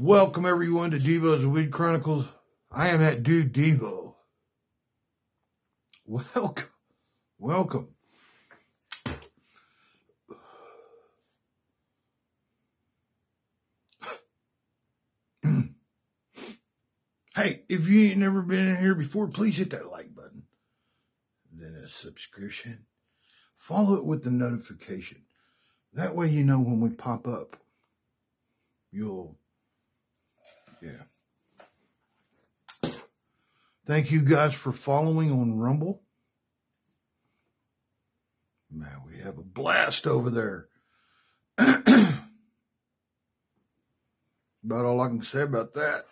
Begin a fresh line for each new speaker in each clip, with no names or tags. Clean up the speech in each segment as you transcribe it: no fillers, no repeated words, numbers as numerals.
Welcome everyone to Devo's Weed Chronicles. I am that dude Devo. Welcome. Hey, if you ain't never been in here before, please hit that like button. Then a subscription. Follow it with the notification. That way you know when we pop up. Thank you guys for following on Rumble. Man, we have a blast over there. About all I can say about that.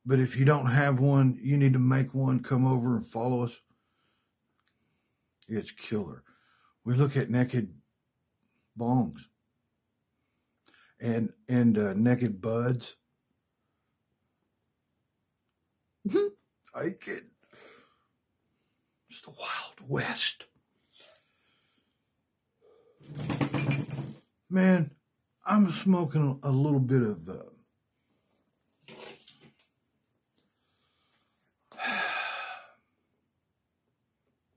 But if you don't have one, you need to make one. Come over and follow us. It's killer. We look at naked bongs and naked buds. I kid. It's the Wild West. Man, I'm smoking a little bit of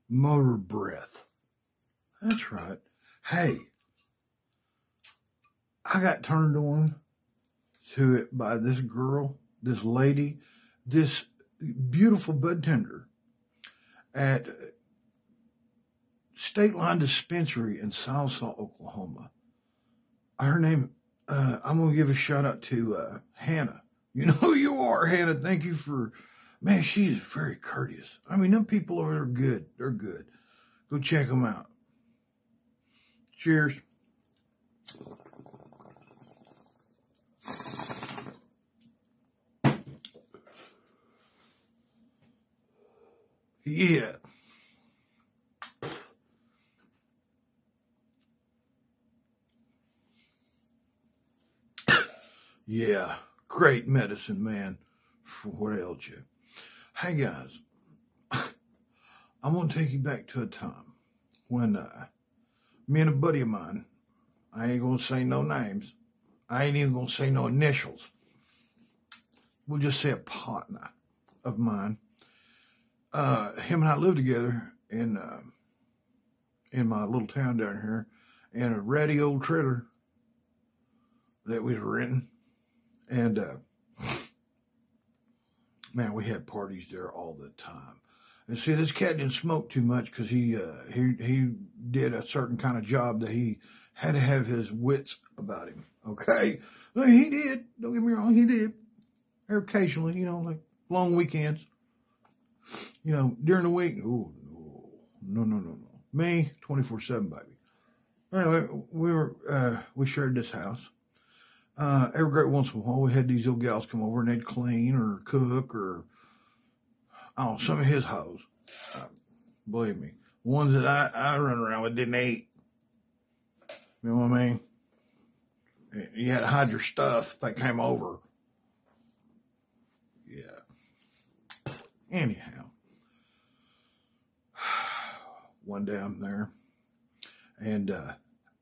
motor breath. That's right. Hey, I got turned on to it by this girl, this lady, this beautiful bud tender at State Line Dispensary in Salsa, Oklahoma. Her name, I'm going to give a shout out to Hannah. You know who you are, Hannah. Thank you for, man, she is very courteous. I mean, them people over there are good. They're good. Go check them out. Cheers. Yeah. Yeah. Great medicine, man, for what ails you. Hey, guys. I'm going to take you back to a time when me and a buddy of mine, I ain't going to say no names. I ain't even going to say no initials. We'll just say a partner of mine. Him and I lived together in my little town down here in a ratty old trailer that we were renting. And, man, we had parties there all the time. And see, this cat didn't smoke too much because he did a certain kind of job that he had to have his wits about him. Okay. Well, he did. Don't get me wrong. He did. Occasionally, like long weekends. During the week, oh, no. Me, 24/7, baby. Anyway, we shared this house. Every great once in a while, we had these old gals come over and they'd clean or cook or, some of his hoes. Believe me, ones that I run around with didn't eat. You know what I mean? You had to hide your stuff if they came over. Yeah. Anyhow. One day I'm there, and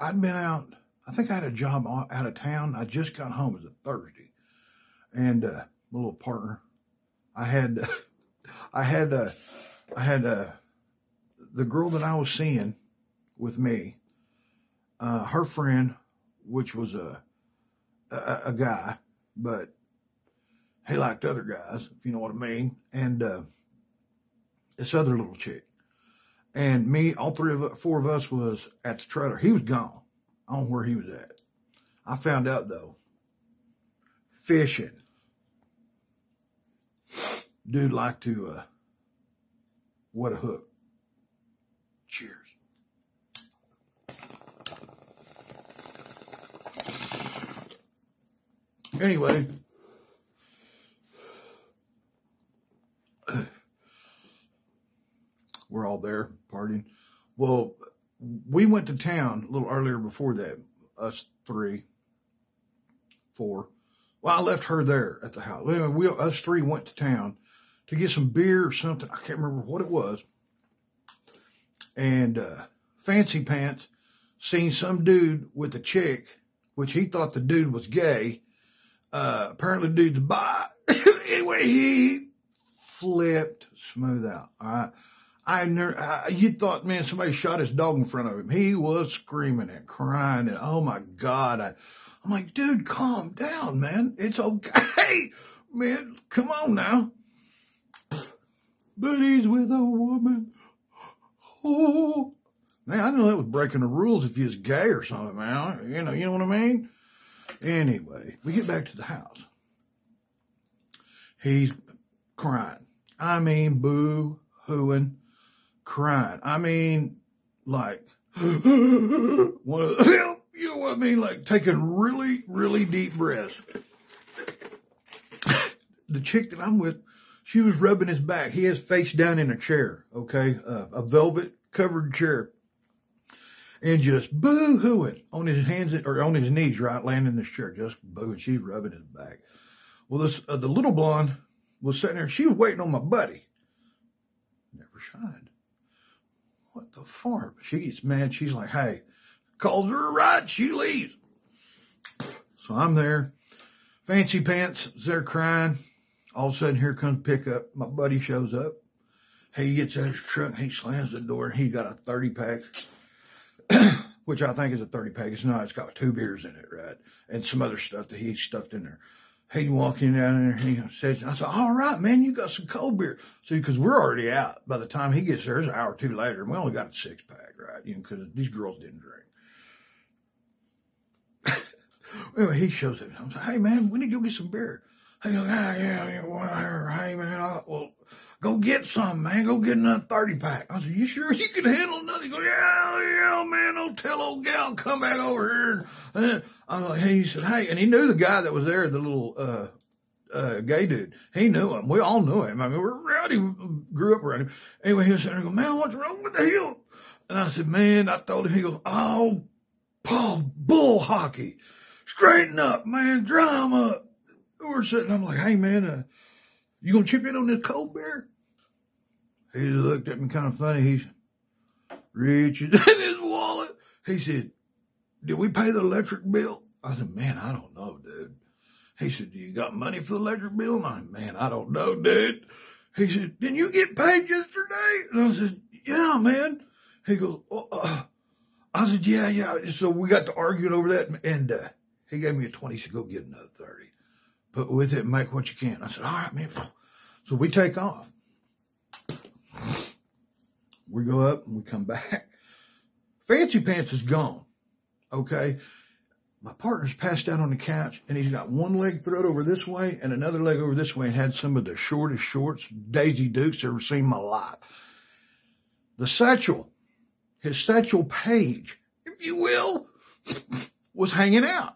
I'd been out. I think I had a job out of town. I just got home. It was a Thursday, and my little partner, I had the girl that I was seeing with me, her friend, which was a guy, but he liked other guys, if you know what I mean, and this other little chick. And me, all four of us was at the trailer. He was gone. I don't know where he was at. I found out, though, fishing. Dude liked to, what a hook. Cheers. Anyway. We're all there partying. Well, we went to town a little earlier before that. Us 3, 4. Well, I left her there at the house. Anyway, us 3 went to town to get some beer or something. I can't remember what it was. And Fancy Pants seen some dude with a chick, which he thought the dude was gay, Apparently dude's by. Anyway, he flipped smooth out. All right. You thought, man, somebody shot his dog in front of him. He was screaming and crying and, oh my God. I'm like, dude, calm down, man. It's okay. Man, come on now. But he's with a woman. Oh. Man, I know that was breaking the rules if you was gay or something, man. You know what I mean? Anyway, we get back to the house. He's crying. I mean, boo-hooing, crying. I mean, like, one of them, you know what I mean? Like taking really, really deep breaths. The chick that I'm with, she was rubbing his back. He has face down in a chair, okay? A velvet covered chair. And just boo-hooing on his hands or on his knees, right, laying in this chair, just booing. She's rubbing his back. Well, this the little blonde was sitting there. She was waiting on my buddy. Never shined. What the farm? She gets mad. She's like, hey, calls her a ride. She leaves. So I'm there. Fancy Pants is there crying. All of a sudden, here comes pickup. My buddy shows up. He gets out of his truck. He slams the door. He got a 30-pack. Which I think is a 30-pack. It's not. It's got 2 beers in it, right? And some other stuff that he stuffed in there. He walking down there, and he says, I said, all right, man, you got some cold beer. See, because we're already out. By the time he gets there, it's an hour or two later, and we only got a 6-pack, right? Because these girls didn't drink. Anyway, he shows up. I'm like, hey, man, we need to go get some beer. He goes, yeah, whatever. Hey, man, well, go get some, man. Go get another 30-pack. I said, you sure you can handle another? He goes, yeah, man, don't tell old gal, come back over here. And I'm like, hey, he said, hey, and he knew the guy that was there, the little gay dude. He knew him. We all knew him. I mean, we're around him, grew up around him. Anyway, he was sitting there going, man, what's wrong with the hill? And I said, man, I told him, he goes, oh, bull hockey. Straighten up, man, dry him up. We're sitting, I'm like, hey, man, you going to chip in on this cold beer? He looked at me kind of funny. He's reaching in his wallet. He said, did we pay the electric bill? I said, man, I don't know, dude. He said, do you got money for the electric bill? And I said, man, I don't know, dude. He said, didn't you get paid yesterday? And I said, yeah, man. He goes, I said, yeah. So we got to arguing over that. And he gave me a 20. He said, go get another 30. Put with it and make what you can. I said, all right, man. So we take off. We go up and we come back. Fancy Pants is gone. Okay. My partner's passed out on the couch and he's got one leg thrown over this way and another leg over this way and had some of the shortest shorts, Daisy Dukes I've ever seen in my life. The satchel, his satchel page, if you will, was hanging out.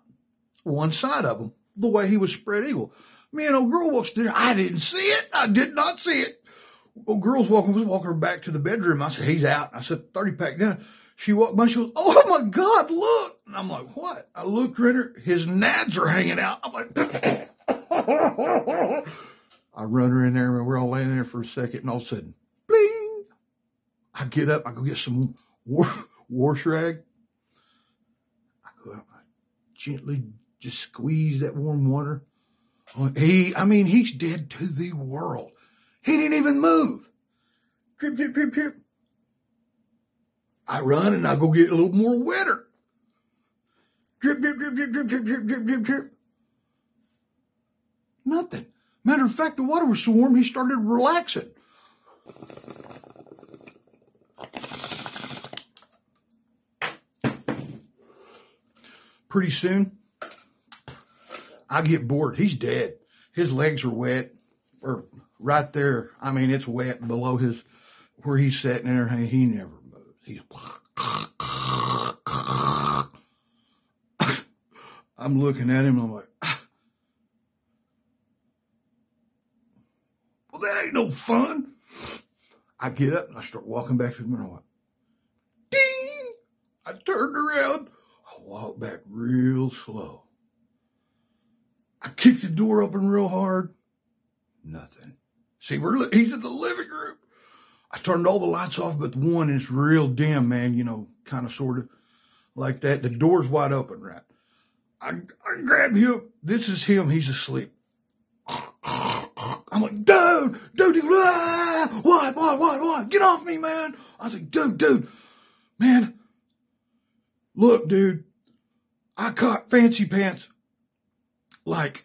One side of him, the way he was spread eagle. Me and old girl walks there. I didn't see it. I did not see it. Old girl's walking back to the bedroom. I said, he's out. I said, 30-pack down. She walked by. She goes, oh my God, look. And I'm like, what? I looked at her. His nads are hanging out. I'm like, I run her in there and we're all laying there for a second. And all of a sudden, bling. I get up. I go get some wash rag. I go out. I gently just squeeze that warm water. He's dead to the world. He didn't even move. Drip, drip, drip, drip. I run and I go get a little more wetter. Drip, drip, drip, drip, drip, drip, drip, drip, drip, drip. Nothing. Matter of fact, the water was so warm, he started relaxing. Pretty soon, I get bored. He's dead. His legs are wet, or right there. I mean, it's wet below where he's sitting there. He never moves. He's. I'm looking at him. And I'm like, well, that ain't no fun. I get up and I start walking back to him. And I'm like, ding! I turned around. I walked back real slow. I kicked the door open real hard. Nothing. See, he's in the living room. I turned all the lights off but the one, and it's real dim, man, kind of, sort of like that. The door's wide open, right? I grab him. This is him. He's asleep. I'm like, dude, what? Get off me, man. I was like, dude, man, look, dude, I caught Fancy Pants. Like,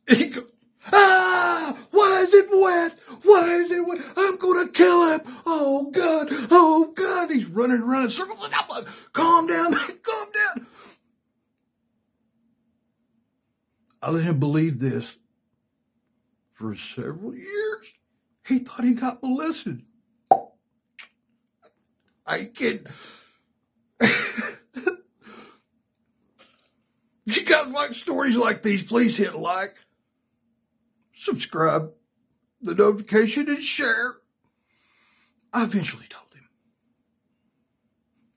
he goes, why is it wet? I'm going to kill him. Oh, God. He's running around in circles. Calm down. I let him believe this for several years. He thought he got molested. I ain't kidding. If you guys like stories like these, please hit like, subscribe, the notification, and share. I eventually told him.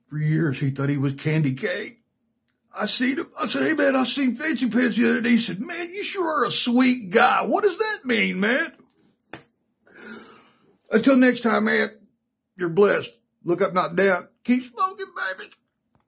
For years, he thought he was candy cane. I seen him. I said, hey, man, I seen Fancy Pants the other day. He said, man, you sure are a sweet guy. What does that mean, man? Until next time, man, you're blessed. Look up, not down. Keep smoking.